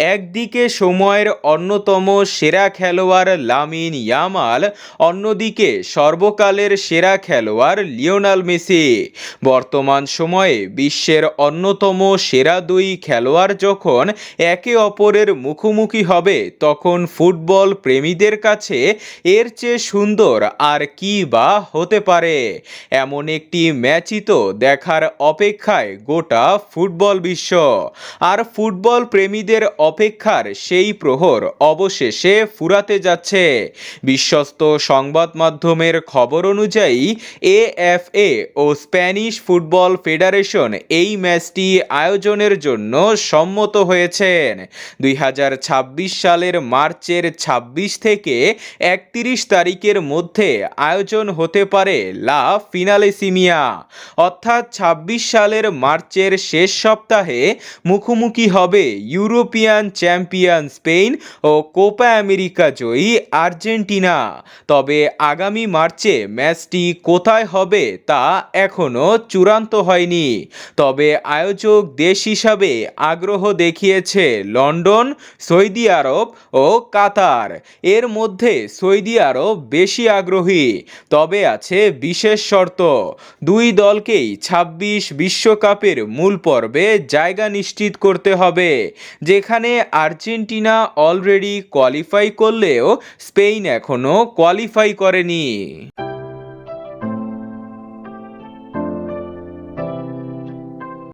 একদিকে সময়ের অন্যতম সেরা খেলোয়াড় লামিন ইয়ামাল, অন্যদিকে সর্বকালের সেরা খেলোয়াড় লিওনেল মেসি। বর্তমান সময়ে বিশ্বের অন্যতম সেরা দুই খেলোয়াড় যখন একে অপরের মুখোমুখি হবে, তখন ফুটবল প্রেমীদের কাছে এর চেয়ে সুন্দর আর কি বা হতে পারে। এমন একটি ম্যাচই তো দেখার অপেক্ষায় গোটা ফুটবল বিশ্ব। আর ফুটবল প্রেমীদের অপেক্ষার সেই প্রহর অবশেষে ফুরাতে যাচ্ছে। বিশ্বস্ত সংবাদ মাধ্যমের খবর অনুযায়ী এএফএ ও স্প্যানিশ ফুটবল ফেডারেশন এই ম্যাচটি আয়োজনের জন্য সম্মত হয়েছেন। 2026 সালের মার্চের 26 থেকে 31 তারিখের মধ্যে আয়োজন হতে পারে লা ফিনালেসিমিয়া, অর্থাৎ 26 সালের মার্চের শেষ সপ্তাহে মুখোমুখি হবে ইউরোপিয়ান চ্যাম্পিয়ন স্পেন ও কোপা আমেরিকা জয়ী আর্জেন্টিনা। তবে আগামী মার্চে ম্যাচটি কোথায় হবে তা এখনও চূড়ান্ত হয়নি। তবে আয়োজক দেশ হিসাবে আগ্রহ দেখিয়েছে লন্ডন, সৌদি আরব ও কাতার। এর মধ্যে সৌদি আরব বেশি আগ্রহী, তবে আছে বিশেষ শর্ত। দুই দলকেই 26 বিশ্বকাপের মূল পর্বে জায়গা নিশ্চিত করতে হবে, যেখানে আর্জেন্টিনা অলরেডি কোয়ালিফাই করলেও স্পেন এখনও কোয়ালিফাই করেনি।